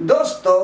दोस्तों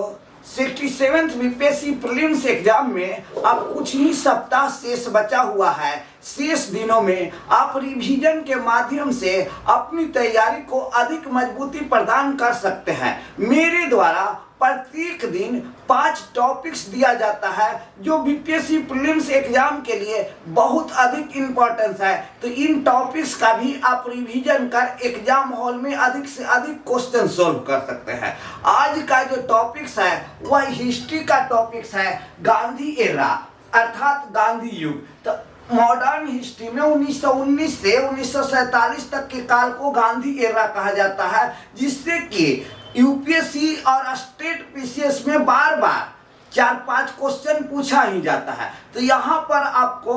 67th BPSC prelims exam में अब कुछ ही सप्ताह शेष बचा हुआ है। शेष दिनों में आप रिवीजन के माध्यम से अपनी तैयारी को अधिक मजबूती प्रदान कर सकते हैं। मेरे द्वारा प्रत्येक दिन 5 टॉपिक्स दिया जाता है जो बीपीएससी प्रीलिम्स एग्जाम के लिए बहुत अधिक इम्पोर्टेंस है। तो इन टॉपिक्स का भी आप रिवीजन कर एग्जाम हॉल में अधिक से अधिक क्वेश्चन सोल्व कर सकते हैं। आज का जो टॉपिक्स है वह हिस्ट्री का टॉपिक्स है, गांधी एरा अर्थात गांधी युग। तो मॉडर्न हिस्ट्री में 1919 से 1947 तक के काल को गांधी एरा कहा जाता है, जिससे कि यूपीएससी और स्टेट पीसीएस में बार बार 4-5 क्वेश्चन पूछा ही जाता है। तो यहाँ पर आपको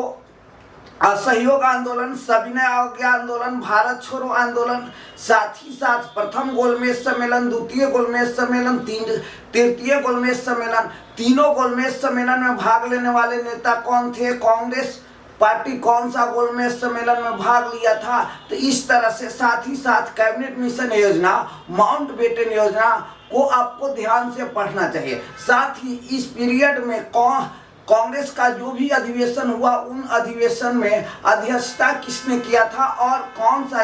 असहयोग आंदोलन, सविनय अवज्ञा आंदोलन, भारत छोड़ो आंदोलन, साथ ही साथ प्रथम गोलमेज सम्मेलन, द्वितीय गोलमेज सम्मेलन, तृतीय गोलमेज सम्मेलन, तीनों गोलमेज सम्मेलन में भाग लेने वाले नेता कौन थे, कांग्रेस पार्टी कौन सा गोलमेज सम्मेलन में भाग लिया था। तो इस तरह से साथ ही साथ कैबिनेट मिशन योजना, माउंटबेटन योजना को आपको ध्यान से पढ़ना चाहिए। साथ ही इस पीरियड में कांग्रेस का जो भी अधिवेशन हुआ उन अधिवेशन में अध्यक्षता किसने किया था और कौन सा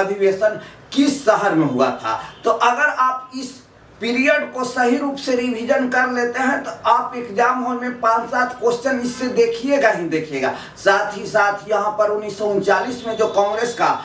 अधिवेशन किस शहर में हुआ था। तो अगर आप इस पीरियड को सही रूप से रिवीजन कर लेते हैं तो आप एग्जाम हॉल में 5-7 क्वेश्चन इससे देखिएगा ही देखिएगा। साथ ही साथ यहाँ पर 1939 में जो कांग्रेस का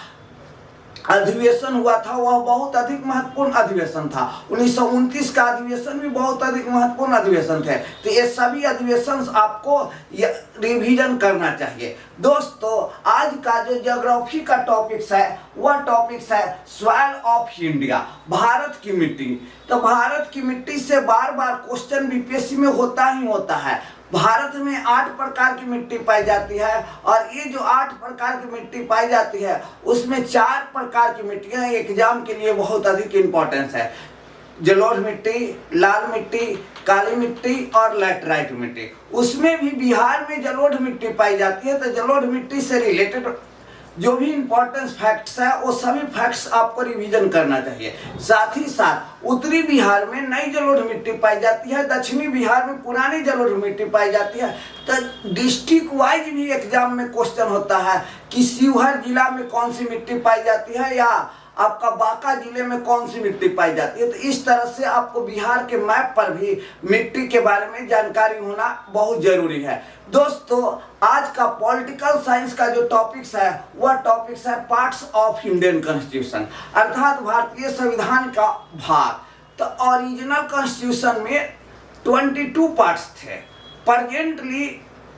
अधिवेशन हुआ था वह बहुत अधिक महत्वपूर्ण अधिवेशन था। 1929 का अधिवेशन भी बहुत अधिक महत्वपूर्ण अधिवेशन थे। तो ये सभी अधिवेशन आपको रिवीजन करना चाहिए। दोस्तों आज का जो ज्योग्राफी का टॉपिक्स है वह टॉपिक्स है सॉइल ऑफ इंडिया, भारत की मिट्टी। तो भारत की मिट्टी से बार बार क्वेश्चन बीपीएससी में होता ही होता है। भारत में 8 प्रकार की मिट्टी पाई जाती है और ये जो 8 प्रकार की मिट्टी पाई जाती है उसमें 4 प्रकार की मिट्टियां एग्जाम के लिए बहुत अधिक इम्पोर्टेंस है। जलोढ़ मिट्टी, लाल मिट्टी, काली मिट्टी और लैटराइट मिट्टी। उसमें भी बिहार में जलोढ़ मिट्टी पाई जाती है। तो जलोढ़ मिट्टी से रिलेटेड जो भी इंपॉर्टेंस फैक्ट्स है वो सभी फैक्ट्स आपको रिवीजन करना चाहिए। साथ ही साथ उत्तरी बिहार में नई जलोढ़ मिट्टी पाई जाती है, दक्षिणी बिहार में पुरानी जलोढ़ मिट्टी पाई जाती है। तो डिस्ट्रिक्ट वाइज भी एग्जाम में क्वेश्चन होता है कि शिवहर जिला में कौन सी मिट्टी पाई जाती है या आपका बांका जिले में कौन सी मिट्टी पाई जाती है। तो इस तरह से आपको बिहार के मैप पर भी मिट्टी के बारे में जानकारी होना बहुत जरूरी है। दोस्तों आज का पॉलिटिकल साइंस का जो टॉपिक्स है वह टॉपिक्स है पार्ट्स ऑफ इंडियन कॉन्स्टिट्यूशन अर्थात भारतीय संविधान का भाग। तो ओरिजिनल कॉन्स्टिट्यूशन में 22 पार्ट्स थे। प्रेजेंटली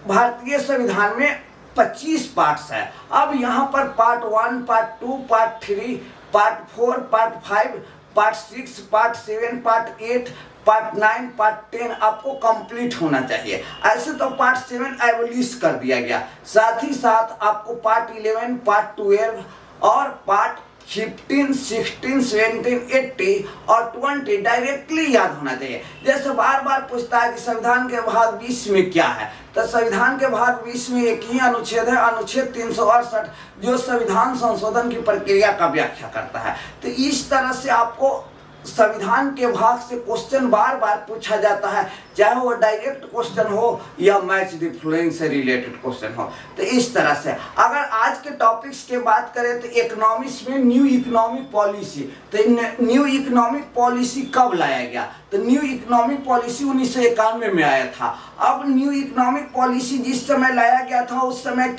भारतीय संविधान में 25 पार्ट्स है। अब यहाँ पर part 1, part 2, part 3, part 4, part 5, part 6, part 7, part 8, part 9, part 10 आपको कंप्लीट होना चाहिए। ऐसे तो पार्ट 7 एबोलिश कर दिया गया। साथ ही साथ आपको पार्ट 11, पार्ट 12 और पार्ट 15, 16, 17, 18 और 20 डायरेक्टली याद होना चाहिए। जैसे बार बार पूछता है कि संविधान के भाग 20 में क्या है, तो संविधान के भाग 20 में एक ही अनुच्छेद है, अनुच्छेद 368, जो संविधान संशोधन की प्रक्रिया का व्याख्या करता है। तो इस तरह से आपको संविधान के भाग से क्वेश्चन बार बार पूछा जाता है, चाहे वो डायरेक्ट क्वेश्चन हो या मैच द फॉलोइंग से रिलेटेड क्वेश्चन हो। तो इस तरह से अगर आज के टॉपिक्स की बात करें तो इकोनॉमिक्स में न्यू इकोनॉमिक पॉलिसी। तो न्यू इकोनॉमिक पॉलिसी कब लाया गया? तो न्यू इकोनॉमिक पॉलिसी 1991 में आया था। अब न्यू इकोनॉमिक पॉलिसी जिस समय लाया गया था उस समय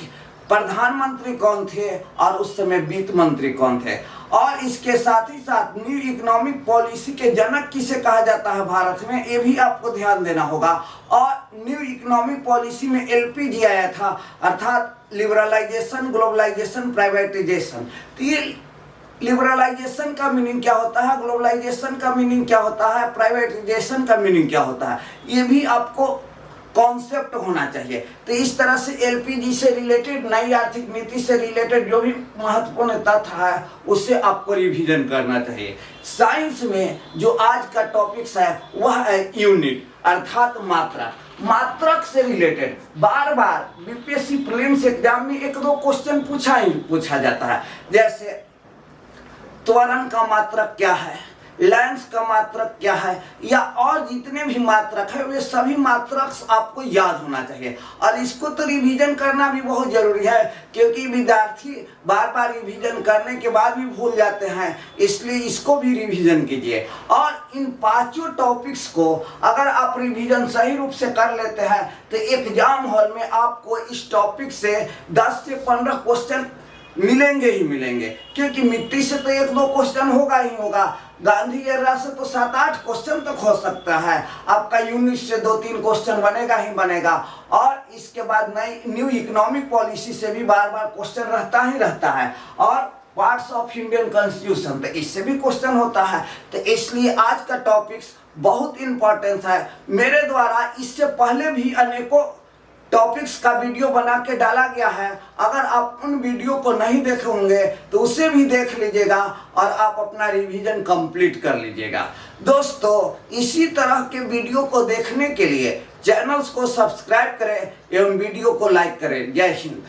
प्रधानमंत्री कौन थे और उस समय वित्त मंत्री कौन थे, और इसके साथ ही साथ न्यू इकोनॉमिक पॉलिसी के जनक किसे कहा जाता है भारत में, ये भी आपको ध्यान देना होगा। और न्यू इकोनॉमिक पॉलिसी में एलपीजी आया था अर्थात लिबरलाइजेशन, ग्लोबलाइजेशन, प्राइवेटाइजेशन। तो ये लिबरलाइजेशन का मीनिंग क्या होता है, ग्लोबलाइजेशन का मीनिंग क्या होता है, प्राइवेटाइजेशन का मीनिंग क्या होता है, ये भी आपको कॉन्सेप्ट होना चाहिए। तो इस तरह से एलपीजी से रिलेटेड, नई आर्थिक नीति से रिलेटेड जो भी महत्वपूर्ण तथ्य है उससे आपको रिवीजन करना चाहिए। साइंस में जो आज का टॉपिक्स है वह है यूनिट अर्थात मात्रा। मात्रक से रिलेटेड बार बार बीपीएससी प्रीलिम्स एग्जाम में 1-2 क्वेश्चन पूछा जाता है। जैसे त्वरण का मात्रक क्या है, लेंस का मात्रक क्या है, या और जितने भी मात्रक है वे सभी मात्रक आपको याद होना चाहिए। और इसको तो रिवीजन करना भी बहुत जरूरी है, क्योंकि विद्यार्थी बार बार रिवीजन करने के बाद भी भूल जाते हैं, इसलिए इसको भी रिवीजन कीजिए। और इन पांचों टॉपिक्स को अगर आप रिवीजन सही रूप से कर लेते हैं तो एग्जाम हॉल में आपको इस टॉपिक से 10 से 15 क्वेश्चन मिलेंगे ही मिलेंगे, क्योंकि मिट्टी से तो 1-2 क्वेश्चन होगा ही होगा, गांधी एरा से तो 7-8 क्वेश्चन तक हो सकता है, आपका यूनिट से 2-3 क्वेश्चन बनेगा ही बनेगा। और इसके बाद नई न्यू इकोनॉमिक पॉलिसी से भी बार बार क्वेश्चन रहता ही रहता है, और पार्ट्स ऑफ इंडियन कॉन्स्टिट्यूशन तो इससे भी क्वेश्चन होता है। तो इसलिए आज का टॉपिक्स बहुत इंपॉर्टेंट है। मेरे द्वारा इससे पहले भी अनेकों टॉपिक्स का वीडियो बना के डाला गया है, अगर आप उन वीडियो को नहीं देखे होंगे तो उसे भी देख लीजिएगा और आप अपना रिवीजन कंप्लीट कर लीजिएगा। दोस्तों, इसी तरह के वीडियो को देखने के लिए चैनल्स को सब्सक्राइब करें एवं वीडियो को लाइक करें। जय हिंद।